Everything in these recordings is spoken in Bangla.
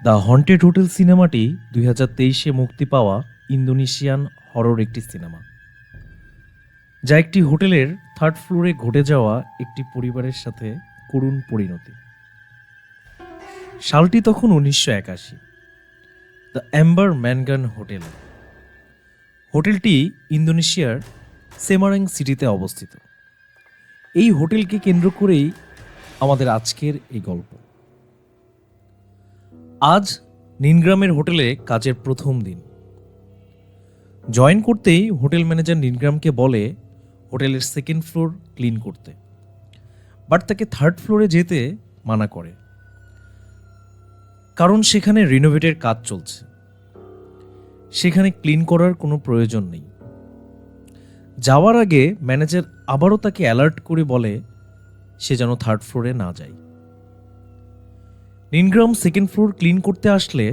দ্য হন্টেড হোটেল সিনেমাটি 2023-এ মুক্তি পাওয়া ইন্দোনেশিয়ান হরর একটি সিনেমা, যা একটি হোটেলের থার্ড ফ্লোরে ঘটে যাওয়া একটি পরিবারের সাথে করুণ পরিণতি। সালটি তখন 1981। The Amber Mangan hotel. হোটেলটি ইন্দোনেশিয়ার সেমারাং সিটিতে অবস্থিত। এই হোটেলকে কেন্দ্র করেই আমাদের আজকের এই গল্প। আজ নীনগ্রামের হোটেলে কাজের প্রথম দিন। জয়েন করতেই হোটেল ম্যানেজার নীনগ্রামকে বলে হোটেলের সেকেন্ড ফ্লোর ক্লিন করতে, বাট তাকে থার্ড ফ্লোরে যেতে মানা করে, কারণ সেখানে রিনোভেটের কাজ চলছে। সেখানে ক্লিন করার কোনো প্রয়োজন নেই। যাওয়ার আগে ম্যানেজার আবারও তাকে অ্যালার্ট করে বলে সে যেন থার্ড ফ্লোরে না যায়। নীনগ্রাম সেকেন্ড ফ্লোর ক্লিন করতে আসলে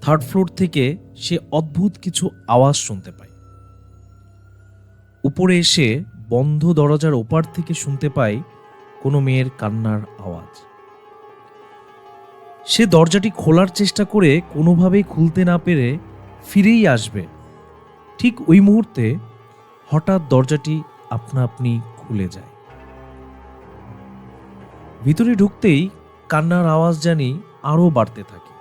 থার্ড ফ্লোর থেকে সে অদ্ভুত কিছু আওয়াজ শুনতে পায়। উপরে এসে বন্ধ দরজার ওপার থেকে শুনতে পায় কোনো মেয়ের কান্নার আওয়াজ। সে দরজাটি খোলার চেষ্টা করে কোনোভাবেই খুলতে না পেরে ফিরেই আসবে। ঠিক ওই মুহূর্তে হঠাৎ দরজাটি আপনা আপনি খুলে যায়। ভিতরে ঢুকতেই কান্নার আওয়াজ জানি আরও বাড়তে থাকে।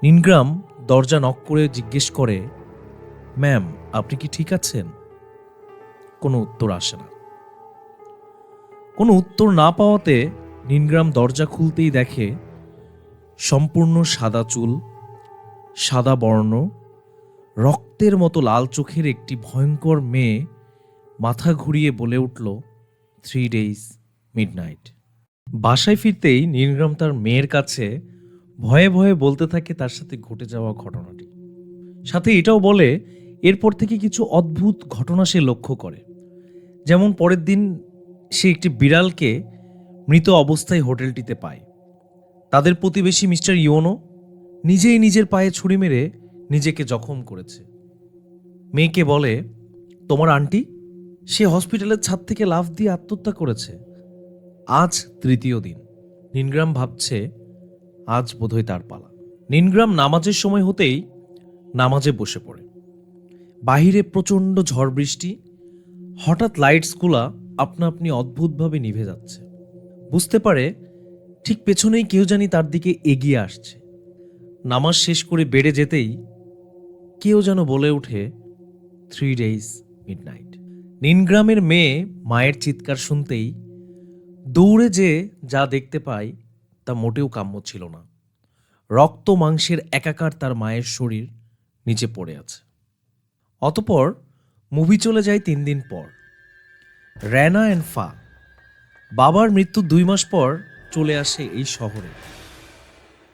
নীনগ্রাম দরজা নক করে জিজ্ঞেস করে, ম্যাম, আপনি কি ঠিক আছেন? কোনো উত্তর আসে না। কোনো উত্তর না পাওয়াতে নীনগ্রাম দরজা খুলতেই দেখে সম্পূর্ণ সাদা চুল, সাদা বর্ণ, রক্তের মতো লাল চোখের একটি ভয়ঙ্কর মেয়ে মাথা ঘুরিয়ে বলে উঠল, 3 days midnight। বাসায় ফিরতেই নীনগ্রাম তার মেয়ের কাছে ভয়ে ভয়ে বলতে থাকে তার সাথে ঘটে যাওয়া ঘটনাটি। সাথে এটাও বলে এরপর থেকে কিছু অদ্ভুত ঘটনা সে লক্ষ্য করে। যেমন পরের দিন সে একটি বিড়ালকে মৃত অবস্থায় হোটেলটিতে পায়। তাদের প্রতিবেশী মিস্টার ইওনো নিজেই নিজের পায়ে ছুরি মেরে নিজেকে জখম করেছে। মেয়েকে বলে, তোমার আন্টি, সে হসপিটালের ছাদ থেকে লাফ দিয়ে আত্মহত্যা করেছে। আজ তৃতীয় দিন। নীনগ্রাম ভাবছে আজ বোধহয় তার পালা। নীনগ্রাম নামাজের সময় হতেই নামাজে বসে পড়ে। বাহিরে প্রচণ্ড ঝড় বৃষ্টি। হঠাৎ লাইটসগুলা আপনা আপনি অদ্ভুতভাবে নিভে যাচ্ছে। বুঝতে পারে ঠিক পেছনেই কেউ জানি তার দিকে এগিয়ে আসছে। নামাজ শেষ করে বেড়ে যেতেই কেউ যেন বলে ওঠে, 3 days midnight। নীনগ্রামের মেয়ে মায়ের চিৎকার শুনতেই দৌড়ে যে যা দেখতে পায় তা মোটেও কাম্য ছিল না। রক্ত মাংসের একাকার তার মায়ের শরীর নিচে পড়ে আছে। অতপর মুভি চলে যায় 3 দিন পর। র্যানা অ্যান্ড ফা বাবার মৃত্যুর 2 মাস পর চলে আসে এই শহরে।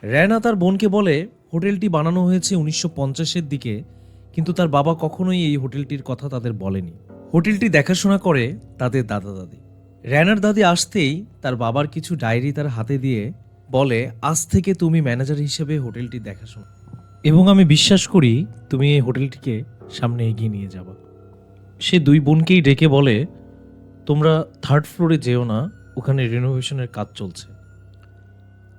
র্যানা তার বোনকে বলে হোটেলটি বানানো হয়েছে 1950-এর দিকে, কিন্তু তার বাবা কখনোই এই হোটেলটির কথা তাদের বলেনি। হোটেলটি দেখাশোনা করে তাদের দাদা দাদি। র্যানার দাদি আসতেই তার বাবার কিছু ডায়েরি তার হাতে দিয়ে বলে, আজ থেকে তুমি ম্যানেজার হিসেবে হোটেলটি দেখাশোনা, এবং আমি বিশ্বাস করি তুমি এই হোটেলটিকে সামনে এগিয়ে নিয়ে যাবা। সে 2 বোনকেই ডেকে বলে, তোমরা থার্ড ফ্লোরে যেও না, ওখানে রিনোভেশনের কাজ চলছে।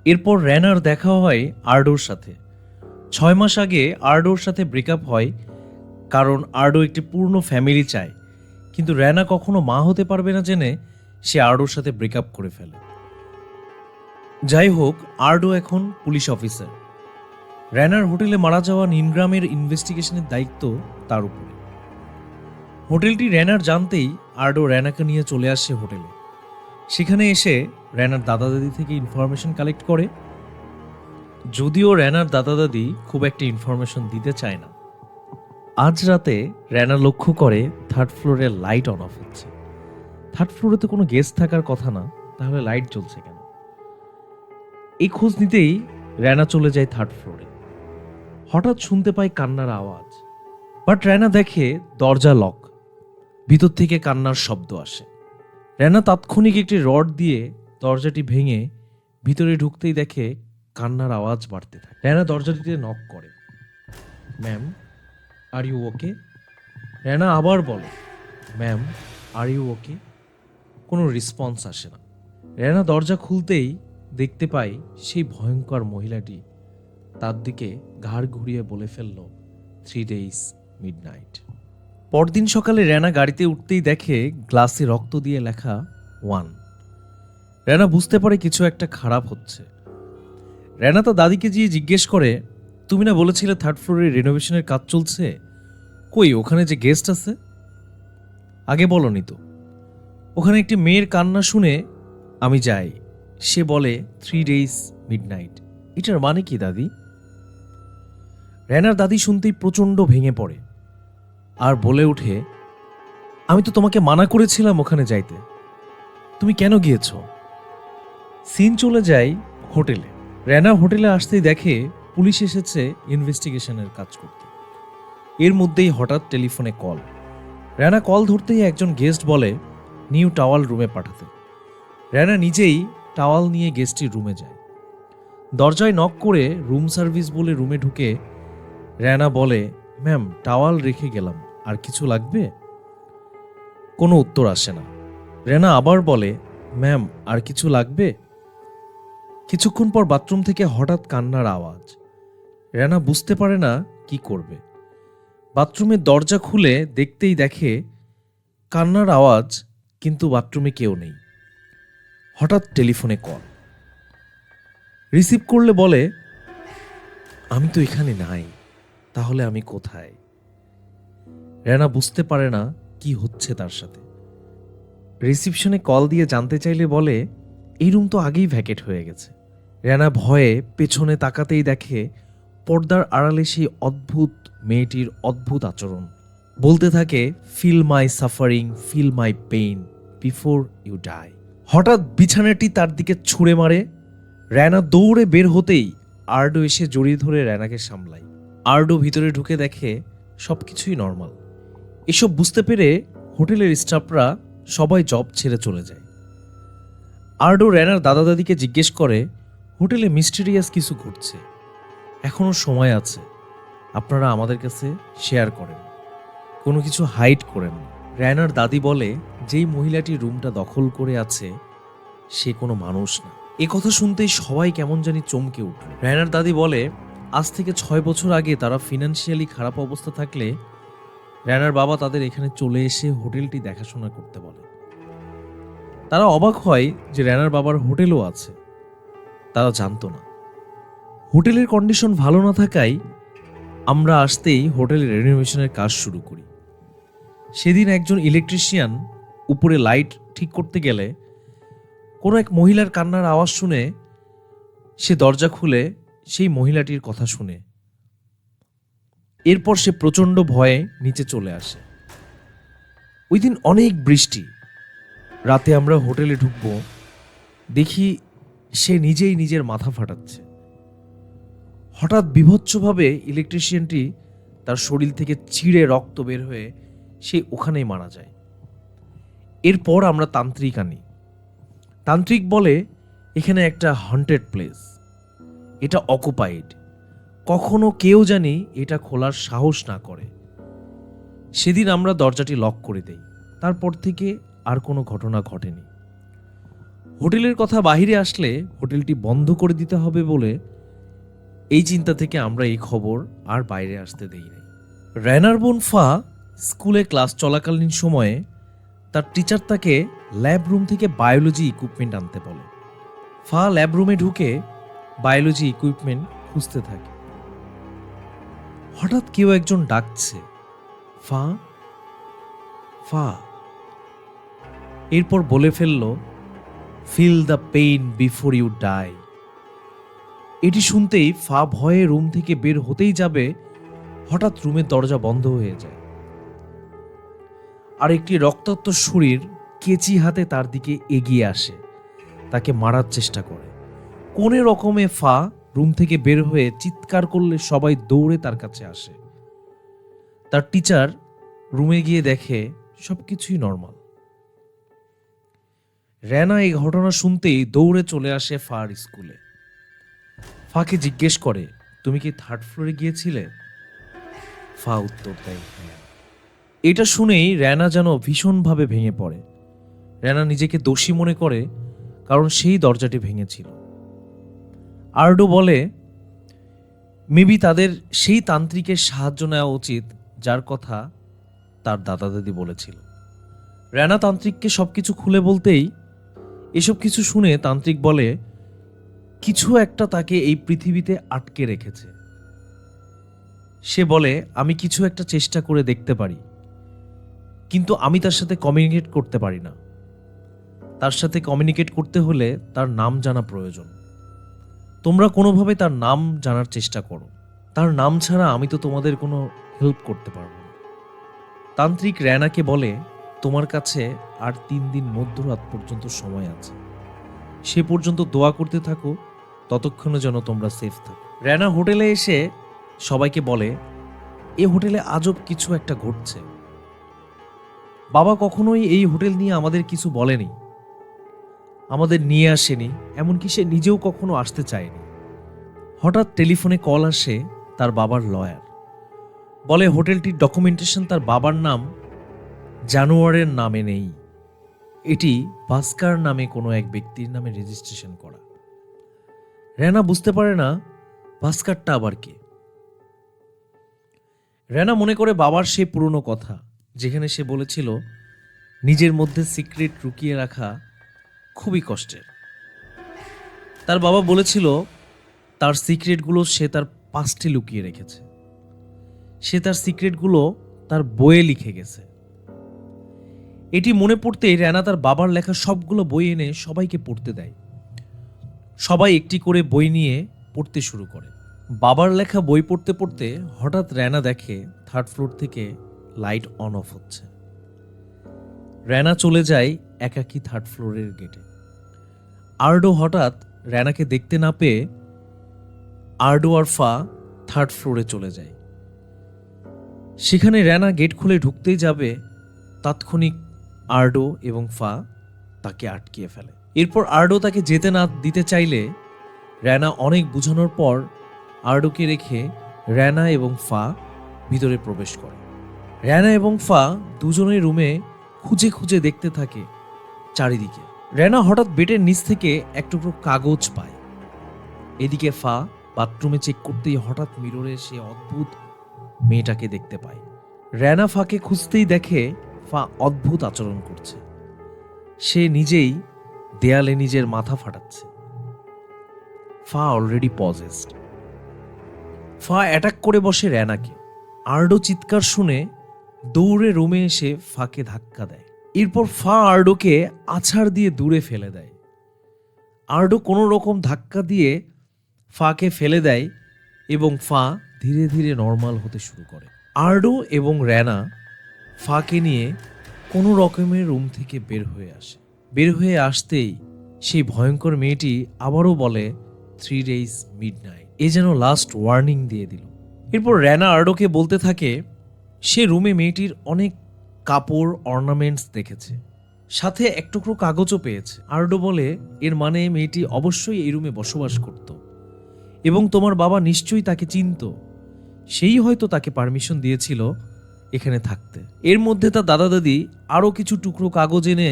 এরপর র্যানার দেখা হয় আর্ডোর সাথে। 6 মাস আগে আর্ডোর সাথে ব্রেকআপ হয়, কারণ আর্ডো একটি পূর্ণ ফ্যামিলি চায়, কিন্তু র্যানা কখনো মা হতে পারবে না জেনে সে আর্ডোর সাথে ব্রেকআপ করে ফেলে। যাই হোক, আর্ডো এখন পুলিশ অফিসার। র্যানার হোটেলে মারা যাওয়া নীনগ্রামের ইনভেস্টিগেশনের দায়িত্ব তার উপরে। হোটেলটি র্যানার জানতেই আর্ডো র্যানাকে নিয়ে চলে আসে হোটেলে। সেখানে এসে র্যানার দাদা দাদি থেকে ইনফরমেশন কালেক্ট করে, যদিও র্যানার দাদা দাদি খুব একটা ইনফরমেশন দিতে চায় না। আজ রাতে র্যানা লক্ষ্য করে থার্ড ফ্লোরের লাইট অন অফ হচ্ছে। থার্ড ফ্লোরে তো কোনো গেস্ট থাকার কথা না, তাহলে লাইট জ্বলছে কেন? এই খোঁজ নিতেই র্যানা চলে যায় থার্ড ফ্লোরে। হঠাৎ শুনতে পায় কান্নার আওয়াজ, বাট র্যানা দেখে দরজা লক। ভিতর থেকে কান্নার শব্দ আসে। র্যানা তাৎক্ষণিক একটি রড দিয়ে দরজাটি ভেঙে ভিতরে ঢুকতেই দেখে কান্নার আওয়াজ বাড়তে থাকে। র্যানা দরজাটিতে নক করে, ম্যাম, আর ইউ ওকে? র্যানা আবার বলে, ম্যাম, আর ইউ ওকে? কোনো রেসপন্স আসে না। র্যানা দরজা খুলতেই দেখতে পাই সেই ভয়ঙ্কর মহিলাটি তার দিকে ঘাড় ঘুরিয়ে বলে ফেলল 3 days midnight। পরদিন সকালে রেনা গাড়িতে উঠতেই দেখে গ্লাসে রক্ত দিয়ে লেখা 1। রেনা বুঝতে পারে কিছু একটা খারাপ হচ্ছে। রেনা তার দাদিকে গিয়ে জিজ্ঞেস করে, তুমি না বলেছিলে 3rd ফ্লোরে রিনোভেশনের কাজ চলছে, কই ওখানে যে গেস্ট আছে? আগে বলনি তো। ওখানে একটি মেয়ের কান্না শুনে আমি যাই, সে বলে 3 days midnight। এটার মানে কি দাদি? রেনার দাদি শুনতেই প্রচণ্ড ভেঙে পড়ে আর বলে ওঠে, আমি তো তোমাকে মানা করেছিলাম ওখানে যাইতে, তুমি কেন গিয়েছ? সিন চলে যায় হোটেলে। রেনা হোটেলে আসতেই দেখে পুলিশ এসেছে ইনভেস্টিগেশনের কাজ করতে। এর মধ্যেই হঠাৎ টেলিফোনে কল। রেনা কল ধরতেই একজন গেস্ট বলে নিউ টাওয়াল রুমে পাঠাতে। রেনা নিজেই টাওয়াল নিয়ে গেস্টটির রুমে যায়। দরজায় নক করে রুম সার্ভিস বলে রুমে ঢুকে রেনা বলে, ম্যাম টাওয়াল রেখে গেলাম, আর কিছু লাগবে? কোনো উত্তর আসে না। রেনা আবার বলে, ম্যাম আর কিছু লাগবে? কিছুক্ষণ পর বাথরুম থেকে হঠাৎ কান্নার আওয়াজ। রেনা বুঝতে পারে না কি করবে। বাথরুমের দরজা খুলে দেখতেই দেখে কান্নার আওয়াজ, কিন্তু বাথরুমে কেউ নেই। হঠাৎ টেলিফোনে কল। রিসিভ করলে বলে, আমি তো এখানে নাই, তাহলে আমি কোথায়? রেনা বুঝতে পারে না কি হচ্ছে তার সাথে। রিসিপশনে কল দিয়ে জানতে চাইলে বলে, এই রুম তো আগেই ভ্যাকেট হয়ে গেছে। রেনা ভয়ে পেছনে তাকাতেই দেখে পর্দার আড়ালে সেই অদ্ভুত মেয়েটির অদ্ভুত আচরণ। বলতে থাকে, feel my suffering, feel my pain before you die. হঠাৎ বিছানাটি তার দিকে ছুঁড়ে মারে। রেনা দৌড়ে বের হতেই আর্ডো এসে জড়িয়ে ধরে রেনাকে সামলায়। আর্ডো ভিতরে ঢুকে দেখে সবকিছুই নর্মাল। এসব বুঝতে পেরে হোটেলের স্টাফরা সবাই জব ছেড়ে চলে যায়। আর্ডো রেনার দাদা দাদিকে জিজ্ঞেস করে, হোটেলে মিস্টেরিয়াস কিছু ঘটছে, এখনো সময় আছে, আপনারা আমাদের কাছে শেয়ার করেন, কোনো কিছু হাইড করেন না। রেনার দাদি বলে, যেই মহিলাটি রুমটা দখল করে আছে সে কোনো মানুষ না। এ কথা শুনতেই সবাই কেমন জানি চমকে উঠল। রেনার দাদি বলে, আজ থেকে 6 বছর আগে তারা ফিনান্সিয়ালি খারাপ অবস্থা থাকলে রেনার বাবা তাদের এখানে চলে এসে হোটেলটি দেখাশোনা করতে বলে। তারা অবাক হয় যে রেনার বাবার হোটেলও আছে, তারা জানতো না। হোটেলের কন্ডিশন ভালো না থাকায় আমরা আসতেই হোটেলের রেনোভেশনের কাজ শুরু করি। সেদিন একজন ইলেকট্রিশিয়ান উপরে লাইট ঠিক করতে গেলে কোনো এক মহিলার কান্নার আওয়াজ শুনে সে দরজা খুলে সেই মহিলাটির কথা শুনে। এরপর সে প্রচণ্ড ভয়ে নিচে চলে আসে। ওই দিন অনেক বৃষ্টি। রাতে আমরা হোটেলে ঢুকবো, দেখি সে নিজেই নিজের মাথা ফাটাচ্ছে। হঠাৎ বিভৎসভাবে ইলেকট্রিশিয়ানটি তার শরীর থেকে চিড়ে রক্ত বের হয়ে সে ওখানেই মারা যায়। এরপর আমরা তান্ত্রিক আনি। তান্ত্রিক বলে, এখানে একটা হন্টেড প্লেস, এটা অকুপাইড, কখনো কেউ জানি এটা খোলার সাহস না করে। সেদিন আমরা দরজাটি লক করে দেই। তারপর থেকে আর কোনো ঘটনা ঘটেনি। হোটেলের কথা বাহিরে আসলে হোটেলটি বন্ধ করে দিতে হবে বলে এই চিন্তা থেকে আমরা এই খবর আর বাইরে আসতে দেই নাই। রেনার বোন ফা স্কুলে ক্লাস চলাকালীন সময়ে তার টিচার তাকে ল্যাব রুম থেকে বায়োলজি ইকুইপমেন্ট আনতে বলে। ফা ল্যাব রুমে ঢুকে বায়োলজি ইকুইপমেন্ট খুঁজতে থাকে। হঠাৎ কেউ একজন ডাকছে, ফা ফা। এরপর বলে ফেলল, feel the pain before you die. এটি শুনতেই ফা ভয়ে রুম থেকে বের হতেই যাবে, হঠাৎ রুমের দরজা বন্ধ হয়ে যায় আর একটি রক্তাক্ত শরীর কেচি হাতে তার দিকে এগিয়ে আসে, তাকে মারার চেষ্টা করে। কোন রকমে ফা রুম থেকে বের হয়ে চিৎকার করলে সবাই দৌড়ে তার কাছে আসে। তার টিচার রুমে গিয়ে দেখে সবকিছুই নর্মাল। রেনা এই ঘটনা শুনতেই দৌড়ে চলে আসে ফার স্কুলে। ফাকে জিজ্ঞেস করে, তুমি কি 3rd ফ্লোরে গিয়েছিলে? ফা উত্তর দেয়, হ্যাঁ। এটা শুনেই রেনা যেন ভীষণভাবে ভেঙে পড়ে। রেনা নিজেকে দোষী মনে করে, কারণ সেই দরজাটি ভেঙেছিল। আর্ডো বলে মেবি তাদের সেই তান্ত্রিকের সাহায্য নেওয়া উচিত যার কথা তার দাদা দাদি বলেছিল। রেনা তান্ত্রিককে সবকিছু খুলে বলতেই এসব কিছু শুনে তান্ত্রিক বলে কিছু একটা তাকে এই পৃথিবীতে আটকে রেখেছে। সে বলে আমি কিছু একটা চেষ্টা করে দেখতে পারি, কিন্তু আমি তার সাথে কমিউনিকেট করতে পারি না। তার সাথে কমিউনিকেট করতে হলে তার নাম জানা প্রয়োজন। তোমরা কোনোভাবে তার নাম জানার চেষ্টা করো। তার নাম ছাড়া আমি তো তোমাদের কোনো হেল্প করতে পারবো না। তান্ত্রিক রেনাকে বলে তোমার কাছে আর 3 দিন মধ্যরাত পর্যন্ত সময় আছে। সে পর্যন্ত দোয়া করতে থাকো, ততক্ষণে যেন তোমরা সেফ থাকো। রেনা হোটেলে এসে সবাইকে বলে এ হোটেলে আজব কিছু একটা ঘটছে। বাবা কখনোই এই হোটেল নিয়ে আমাদের কিছু বলেনি, আমাদের নিয়ে আসেনি, এমনকি সে নিজেও কখনো আসতে চায়নি। হঠাৎ টেলিফোনে কল আসে তার বাবার লয়ার। বলে হোটেলটির ডকুমেন্টেশন তার বাবার নাম জানোয়ারের নামে নেই, এটি ভাস্কার নামে কোনো এক ব্যক্তির নামে রেজিস্ট্রেশন করা। রেনা বুঝতে পারে না ভাস্কারটা আবার কে। রেনা মনে করে বাবার সেই পুরনো কথা, যেখানে সে বলেছিল নিজের মধ্যে সিক্রেট লুকিয়ে রাখা খুবই কষ্টের। তার বাবা বলেছিল তার সিক্রেটগুলো সে তার পাস্টে লুকিয়ে রেখেছে। সে তার সিক্রেটগুলো তার বইয়ে লিখে গেছে। এটি মনে পড়তেই রেনা তার বাবার লেখা সবগুলো বই এনে সবাইকে পড়তে দেয়। সবাই একটি করে বই নিয়ে পড়তে শুরু করে। বাবার লেখা বই পড়তে পড়তে হঠাৎ রেনা দেখে 3rd ফ্লোর থেকে লাইট অন অফ হচ্ছে। রেনা চলে যায় একাকী 3rd ফ্লোরের গেটে। আর্ডো হঠাৎ রেনাকে দেখতে না পেয়ে আর্ডো আর ফা 3rd ফ্লোরে চলে যায়। সেখানে রেনা গেট খুলে ঢুকতেই যাবে, তাৎক্ষণিক আর্ডো এবং ফা তাকে আটকিয়ে ফেলে। এরপর আর্ডো তাকে যেতে না দিতে চাইলে রেনা অনেক বোঝানোর পর আর্ডোকে রেখে রেনা এবং ফা ভিতরে প্রবেশ করে। রেনা এবং ফা দুজনের রুমে খুঁজে খুঁজে দেখতে থাকে চারিদিকে। রেনা হঠাৎ বেডের নিচ থেকে এক টুকরো কাগজ পায়। এদিকে ফা বাথরুমে চেক করতেই হঠাৎ মিররে সে অদ্ভুত মেয়েটাকে দেখতে পায়। রেনা ফাকে খুঁজতেই দেখে ফা অদ্ভুত আচরণ করছে। সে নিজেই দেয়ালে নিজের মাথা ফাটাচ্ছে। ফা অলরেডি পজেসড। ফা অ্যাটাক করে বসে রেনাকে। আর্ডো চিৎকার শুনে দৌড়ে রুমে এসে ফাকে ধাক্কা দেয়। এরপর ফা আর্ডোকে আছাড় দিয়ে দূরে ফেলে দেয়। আর্ডো কোনো রকম ধাক্কা দিয়ে ফাকে ফেলে দেয় এবং ফা ধীরে ধীরে নর্মাল হতে শুরু করে। আর্ডো এবং রেনা ফাকে নিয়ে কোনো রকমের রুম থেকে বের হয়ে আসে। বের হয়ে আসতেই সেই ভয়ঙ্কর মেয়েটি আবারও বলে 3 days midnight। এ যেন লাস্ট ওয়ার্নিং দিয়ে দিল। এরপর রেনা আর্ডোকে বলতে থাকে সে রুমে মেয়েটির অনেক কাপড় অর্নামেন্টস দেখেছে, সাথে এক টুকরো কাগজও পেয়েছে। আর্ডো বলে এর মানে মেয়েটি অবশ্যই এই রুমে বসবাস করত এবং তোমার বাবা নিশ্চয়ই তাকে চিনত। সেই হয়তো তাকে পারমিশন দিয়েছিল এখানে থাকতে। এর মধ্যে তার দাদা দাদি আরও কিছু টুকরো কাগজ এনে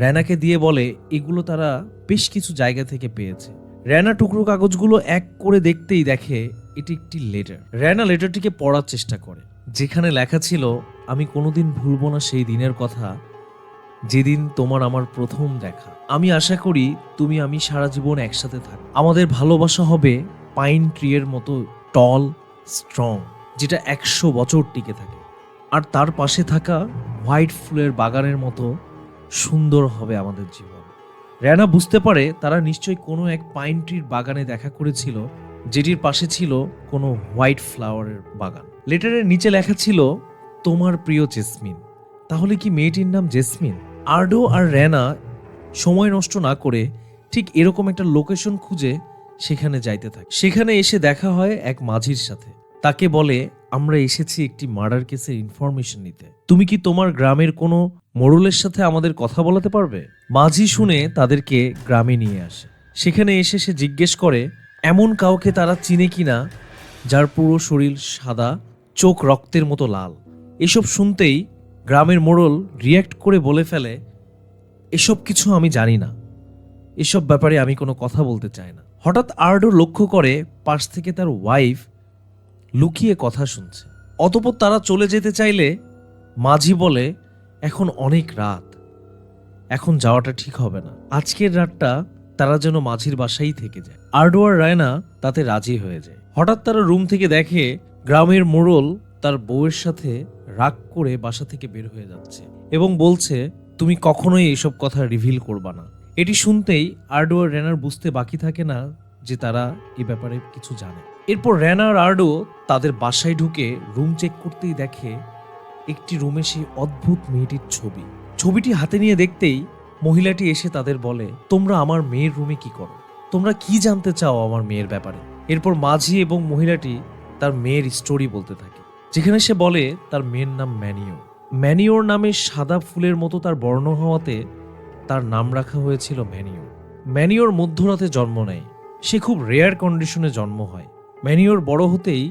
রেনাকে দিয়ে বলে এগুলো তারা বেশ কিছু জায়গা থেকে পেয়েছে। রেনা টুকরো কাগজগুলো এক করে দেখতেই দেখে এটি একটি লেটার। রেনা লেটারটিকে পড়ার চেষ্টা করে, যেখানে লেখা ছিল আমি কোনোদিন ভুলবো না সেই দিনের কথা যেদিন তোমার আমার প্রথম দেখা। আমি আশা করি তুমি আমি সারা জীবন একসাথে থাকবো। আমাদের ভালোবাসা হবে পাইন ট্রি এর মতো টল, স্ট্রং, যেটা 100 বছর টিকে থাকে। আর তার পাশে থাকা হোয়াইট ফুলের বাগানের মতো সুন্দর হবে আমাদের জীবন। রেনা বুঝতে পারে তারা নিশ্চয়ই কোনো এক পাইন ট্রির বাগানে দেখা করেছিল, যেটির পাশে ছিল কোনো হোয়াইট ফ্লাওয়ারের বাগান। লেটারের নিচে লেখা ছিল তোমার প্রিয় জেসমিন। তাহলে কি মেয়েটির নাম জেসমিন? আর্ডো আর রেনা সময় নষ্ট না করে ঠিক এরকম একটা লোকেশন খুঁজে সেখানে যাইতে থাকে। সেখানে এসে দেখা হয় এক মাঝির সাথে। তাকে বলে আমরা এসেছি একটি মার্ডার কেসের ইনফরমেশন নিতে। তুমি কি তোমার গ্রামের কোনো মোড়লের সাথে আমাদের কথা বলাতে পারবে? মাঝি শুনে তাদেরকে গ্রামে নিয়ে আসে। সেখানে এসে সে জিজ্ঞেস করে এমন কাউকে তারা চিনে কিনা যার পুরো শরীর সাদা, চোখ রক্তের মতো লাল। এসব শুনতেই গ্রামের মোড়ল রিয়্যাক্ট করে বলে ফেলে এসব কিছু আমি জানি না, এসব ব্যাপারে আমি কোনো কথা বলতে চাই না। হঠাৎ আর্ডো লক্ষ্য করে পাশ থেকে তার ওয়াইফ লুকিয়ে কথা শুনছে। অতঃপর তারা চলে যেতে চাইলে মাঝি বলে, এখন অনেক রাত, এখন যাওয়াটা ঠিক হবে না, আজকের রাতটা তারা যেন মাঝির বাসায় থেকে যায়। আর্ডো আর রায়না তাতে রাজি হয়ে যায়। হঠাৎ তারা রুম থেকে দেখে গ্রামের মোড়ল তার বউয়ের সাথে রাগ করে বাসা থেকে বের হয়ে যাচ্ছে এবং বলছে, তুমি কখনোই এসব কথা রিভিল করবা না। এটি শুনতেই আর্ডো আর রেনার বুঝতে বাকি থাকে না যে তারা এই ব্যাপারে কিছু জানে। এরপর রেনা আর আর্ডো তাদের বাসায় ঢুকে রুম চেক করতেই দেখে একটি রুমে সেই অদ্ভুত মেয়েটির ছবি। ছবিটি হাতে নিয়ে দেখতেই মহিলাটি এসে তাদের বলে, তোমরা আমার মেয়ের রুমে কি করো? তোমরা কি জানতে চাও আমার মেয়ের ব্যাপারে? এরপর মাঝি এবং মহিলাটি তার মেয়ের স্টোরি বলতে থাকে, যেখানে সে বলে তার মেয়ের নাম ম্যানিও। ম্যানিওর নামে সাদা ফুলের মতো তার বর্ণ হওয়াতে তার নাম রাখা হয়েছিল ম্যানিও। ম্যানিওর মধ্যরাতে জন্ম নেয়। সে খুব রেয়ার কন্ডিশনে জন্ম হয়। ম্যানিওর বড় হতেই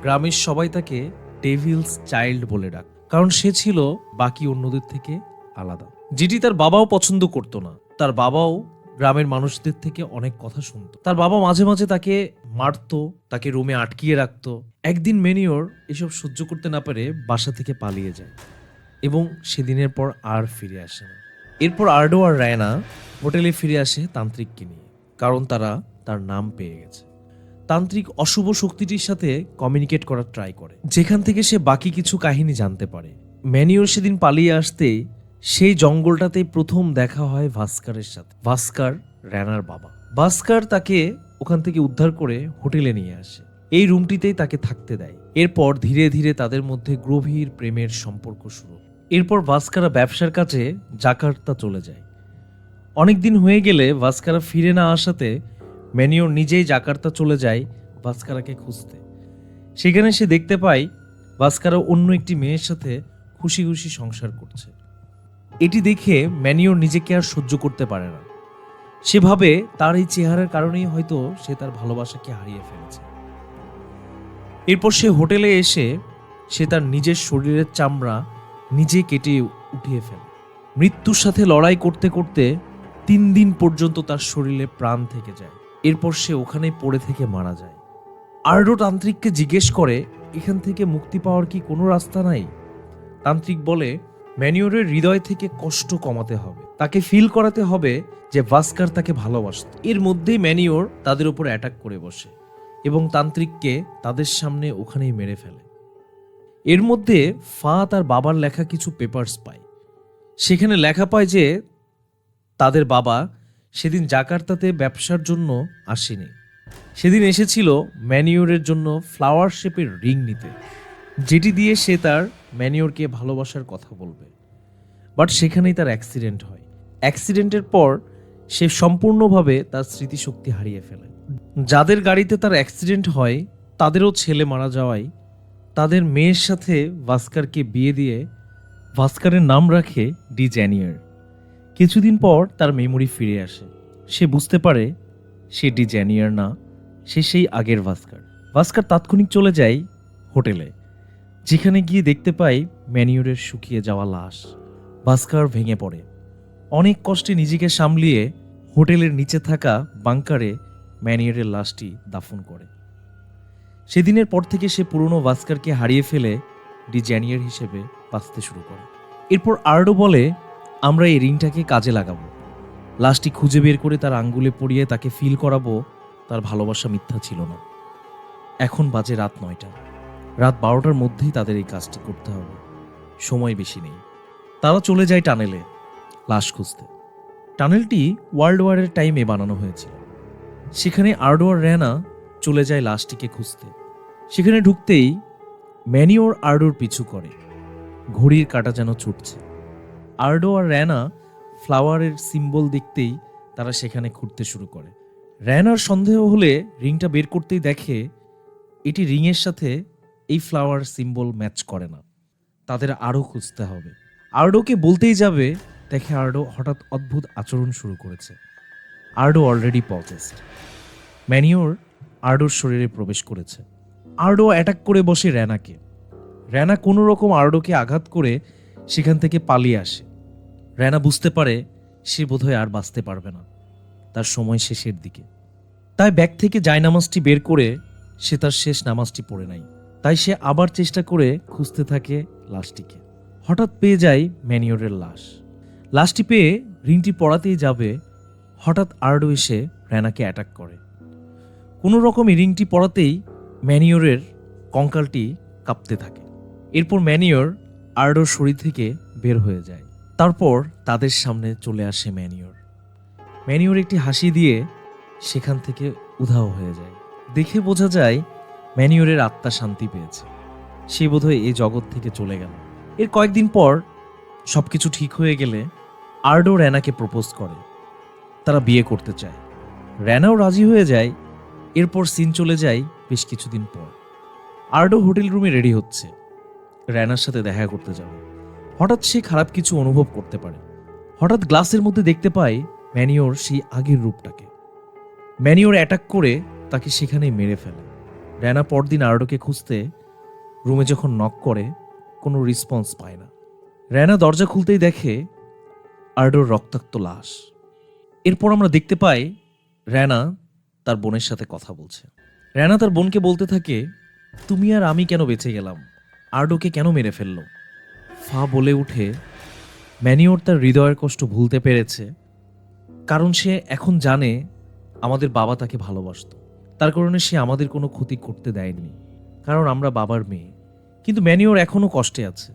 গ্রামের সবাই তাকে ডেভিলস চাইল্ড বলে ডাক, কারণ সে ছিল বাকি অন্যদের থেকে আলাদা, যেটি তার বাবাও পছন্দ করত না। তার বাবাও গ্রামের মানুষদের থেকে অনেক কথা শুনত। তার বাবা মাঝে মাঝে তাকে মারতো, তাকে রুমে আটকিয়ে রাখতো। একদিন ম্যানিওর এসব সহ্য করতে না পেরে বাসা থেকে পালিয়ে যায় এবং সেদিনের পর আর ফিরে আসে না। এরপর আর্ডো আর রায়না হোটেলে ফিরে আসে তান্ত্রিককে নিয়ে, কারণ তারা তার নাম পেয়ে গেছে। তান্ত্রিক অশুভ শক্তিটির সাথে কমিউনিকেট করার ট্রাই করে, যেখান থেকে সে বাকি কিছু কাহিনী জানতে পারে। ম্যানিওর সেদিন পালিয়ে আসতে সেই জঙ্গলটাতেই প্রথম দেখা হয় ভাস্কারের সাথে। ভাস্কার র্যানার বাবা। ভাস্কার তাকে ওখান থেকে উদ্ধার করে হোটেলে নিয়ে আসে, এই রুমটিতেই তাকে থাকতে দেয়। এরপর ধীরে ধীরে তাদের মধ্যে গভীর প্রেমের সম্পর্ক শুরু। এরপর ভাস্কারা ব্যবসার কাজে জাকার্তা চলে যায়। অনেকদিন হয়ে গেলে ভাস্কারা ফিরে না আসাতে ম্যানিওর নিজেই জাকার্তা চলে যায় ভাস্কারাকে খুঁজতে। সেখানে সে দেখতে পায় ভাস্কারা অন্য একটি মেয়ের সাথে খুশি খুশি সংসার করছে। এটি দেখে ম্যানিওর নিজেকে আর সহ্য করতে পারে না। সে ভাবে তার এই চেহারার কারণেই হয়তো সে তার ভালোবাসাকে হারিয়ে ফেলেছে। এরপর সে হোটেলে এসে সে তার নিজের শরীরের চামড়া নিজে কেটে উঠিয়ে ফেলে। মৃত্যুর সাথে লড়াই করতে করতে 3 দিন পর্যন্ত তার শরীরে প্রাণ থেকে যায়। এরপর সে ওখানেই পড়ে থেকে মারা যায়। আর্ডো তান্ত্রিককে জিজ্ঞেস করে, এখান থেকে মুক্তি পাওয়ার কি কোনো রাস্তা নাই? তান্ত্রিক বলে, ম্যানিওরের হৃদয় থেকে কষ্ট কমাতে হবে, তাকে ফিল করাতে হবে যে ভাস্কার তাকে ভালোবাসত। এর মধ্যেই ম্যানিওর তাদের উপর অ্যাটাক করে বসে এবং তান্ত্রিককে তাদের সামনে ওখানেই মেরে ফেলে। এর মধ্যে ফা তার বাবার লেখা কিছু পেপারস পায়। সেখানে লেখা পায় যে তাদের বাবা সেদিন জাকার্তাতে ব্যবসার জন্য আসেনি, সেদিন এসেছিল ম্যানিওরের জন্য ফ্লাওয়ার শেপের রিং নিতে, যেটি দিয়ে সে তার ম্যানিওরকে ভালোবাসার কথা বলবে। বাট সেখানেই তার অ্যাক্সিডেন্ট হয়। অ্যাক্সিডেন্টের পর সে সম্পূর্ণভাবে তার স্মৃতিশক্তি হারিয়ে ফেলে। যাদের গাড়িতে তার অ্যাক্সিডেন্ট হয় তাদেরও ছেলে মারা যাওয়ায় তাদের মেয়ের সাথে ভাস্কারকে বিয়ে দিয়ে ভাস্কারের নাম রাখে ডি জ্যানিয়ার। কিছুদিন পর তার মেমোরি ফিরে আসে। সে বুঝতে পারে সে ডি জ্যানিয়ার না, সে সেই আগের ভাস্কার। ভাস্কার তাৎক্ষণিক চলে যায় হোটেলে, যেখানে গিয়ে দেখতে পাই ম্যানিওরের শুকিয়ে যাওয়া লাশ। ভাস্কার ভেঙে পড়ে। অনেক কষ্টে নিজেকে সামলিয়ে হোটেলের নিচে থাকা বাংকারে ম্যানিওরের লাশটি দাফন করে। সেদিনের পর থেকে সে পুরনো ভাস্কারকে হারিয়ে ফেলে ডি জ্যানিয়ার হিসেবে বাঁচতে শুরু করে। এরপর আর্ডো বলে, আমরা এই রিংটাকে কাজে লাগাবো। লাশটি খুঁজে বের করে তার আঙ্গুলে পরিয়ে তাকে ফিল করাবো তার ভালোবাসা মিথ্যা ছিল না। এখন বাজে রাত 9টা। রাত 12টার মধ্যেই তাদের এই কাজটি করতে হবে, সময় বেশি নেই। তারা চলে যায় টানেলে লাশ খুঁজতে। টানেলটি ওয়ার্ল্ড ওয়ারের টাইমে বানানো হয়েছিল। সেখানে আর্ডো আর র্যানা চলে যায় লাশটিকে খুঁজতে। সেখানে ঢুকতেই ম্যানিওর আর্ডোর পিছু করে, ঘড়ির কাঁটা যেন ছুটছে। আর্ডো আর র্যানা ফ্লাওয়ারের সিম্বল দেখতেই তারা সেখানে খুঁড়তে শুরু করে। র্যানার সন্দেহ হলে রিংটা বের করতেই দেখে এটি রিংয়ের সাথে এই ফ্লাওয়ার সিম্বল ম্যাচ করে না। তাদের আরও খুঁজতে হবে। আর্ডোকে বলতেই যাবে, দেখে আর্ডো হঠাৎ অদ্ভুত আচরণ শুরু করেছে। আর্ডো অলরেডি পজেসড। ম্যানিওর আর্ডোর শরীরে প্রবেশ করেছে। আর্ডো অ্যাটাক করে বসে র্যানাকে। র্যানা কোনো রকম আর্ডোকে আঘাত করে সেখান থেকে পালিয়ে আসে। র্যানা বুঝতে পারে সে বোধহয় আর বাঁচতে পারবে না, তার সময় শেষের দিকে। তাই ব্যাগ থেকে জায়নামাজটি বের করে সে তার শেষ নামাজটি পড়ে নাই। তাই সে আবার চেষ্টা করে খুঁজতে থাকে লাশটিকে। হঠাৎ পেয়ে যায় ম্যানিওরের লাশ। লাশটি পেয়ে রিংটি পড়াতেই যাবে, হঠাৎ আর্ডো এসে রেনাকে অ্যাটাক করে। কোনো রকমে রিংটি পড়াতেই ম্যানিওরের কঙ্কালটি কাঁপতে থাকে। এরপর ম্যানিওর আর্ডোর শরীর থেকে বের হয়ে যায়। তারপর তাদের সামনে চলে আসে ম্যানিওর। ম্যানিওর একটি হাসি দিয়ে সেখান থেকে উধাও হয়ে যায়। দেখে বোঝা যায় ম্যানিওরের আত্মা শান্তি পেয়েছে, সে বোধহয় এই জগৎ থেকে চলে গেল। এর কয়েকদিন পর সবকিছু ঠিক হয়ে গেলে আর্ডো রেনাকে প্রপোজ করে। তারা বিয়ে করতে চায়। রেনাও রাজি হয়ে যায়। এরপর সিন চলে যায় বেশ কিছুদিন পর। আর্ডো হোটেল রুমে রেডি হচ্ছে, রেনার সাথে দেখা করতে যাবে। হঠাৎ সে খারাপ কিছু অনুভব করতে পারে। হঠাৎ গ্লাসের মধ্যে দেখতে পায় ম্যানিওর সেই আগের রূপটাকে। ম্যানিওর অ্যাটাক করে তাকে সেখানেই মেরে ফেলে। রেনা পরদিন আর্ডোকে খুঁজতে রুমে যখন নক করে, কোনো রেসপন্স পায় না। রেনা দরজা খুলতেই দেখে আর্ডোর রক্তাক্ত লাশ। এরপর আমরা দেখতে পাই রেনা তার বোনের সাথে কথা বলছে। রেনা তার বোনকে বলতে থাকে, তুমি আর আমি কেন বেঁচে গেলাম, আর্ডোকে কেন মেরে ফেললো। ফা বলে উঠে, ম্যানিওর তার হৃদয়ের কষ্ট ভুলতে পেরেছে, কারণ সে এখন জানে আমাদের বাবা তাকে ভালোবাসত। তার কারণে সে আমাদের কোনো ক্ষতি করতে দেয়নি, কারণ আমরা বাবার মেয়ে। কিন্তু ম্যানিওর এখনও কষ্টে আছে,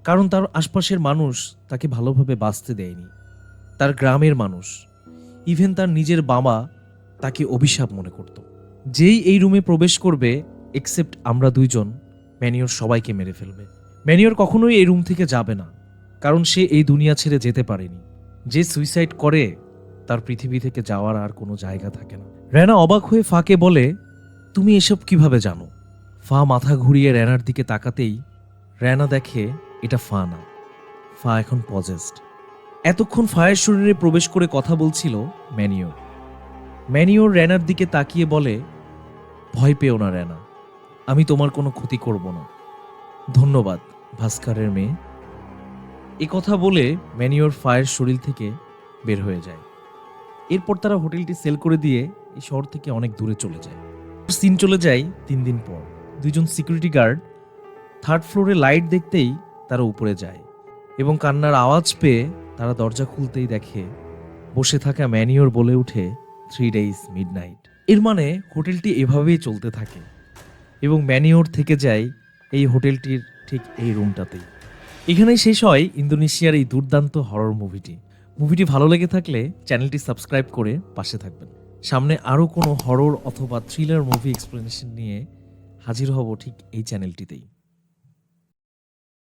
কারণ তার আশপাশের মানুষ তাকে ভালোভাবে বাঁচতে দেয়নি। তার গ্রামের মানুষ, ইভেন তার নিজের বাবা তাকে অভিশাপ মনে করত। যেই এই রুমে প্রবেশ করবে, এক্সেপ্ট আমরা দুইজন, ম্যানিওর সবাইকে মেরে ফেলবে। ম্যানিওর কখনোই এই রুম থেকে যাবে না, কারণ সে এই দুনিয়া ছেড়ে যেতে পারেনি। যে সুইসাইড করে তার পৃথিবী থেকে যাওয়ার আর কোনো জায়গা থাকে না। রেনা অবাক হয়ে ফাকে বলে, তুমি এসব কিভাবে জানো। ফা মাথা ঘুরিয়ে রেনার দিকে তাকাতেই রেনা দেখে এটা ফা না, ফা এখন পজেসড। এতক্ষণ ফায়ের শরীরে প্রবেশ করে কথা বলছিল ম্যানিওর। ম্যানিওর রেনার দিকে তাকিয়ে বলে, ভয় পেও না রেনা, আমি তোমার কোনো ক্ষতি করব না। ধন্যবাদ ভাস্করের মেয়ে। এ কথা বলে ম্যানিওর ফায়ের শরীর থেকে বের হয়ে যায়। এরপর তারা হোটেলটি সেল করে দিয়ে এই শহর থেকে অনেক দূরে চলে যায়। সিন চলে যায় 3 দিন পর। দুইজন সিকিউরিটি গার্ড 3rd ফ্লোরে লাইট দেখতেই তারা উপরে যায় এবং কান্নার আওয়াজ পেয়ে তারা দরজা খুলতেই দেখে বসে থাকা ম্যানিওর বলে উঠে, 3 days midnight। এর মানে হোটেলটি এভাবেই চলতে থাকে এবং ম্যানিওর থেকে যায় এই হোটেলটির ঠিক এই রুমটাতেই। এখানেই শেষ হয় ইন্দোনেশিয়ার এই দুর্দান্ত হরর মুভিটি। মুভিটি ভালো লেগে থাকলে চ্যানেলটি সাবস্ক্রাইব করে পাশে থাকবেন। সামনে আরও কোনো হরর অথবা থ্রিলার মুভি এক্সপ্লেনেশন নিয়ে হাজির হব ঠিক এই চ্যানেলটিতেই।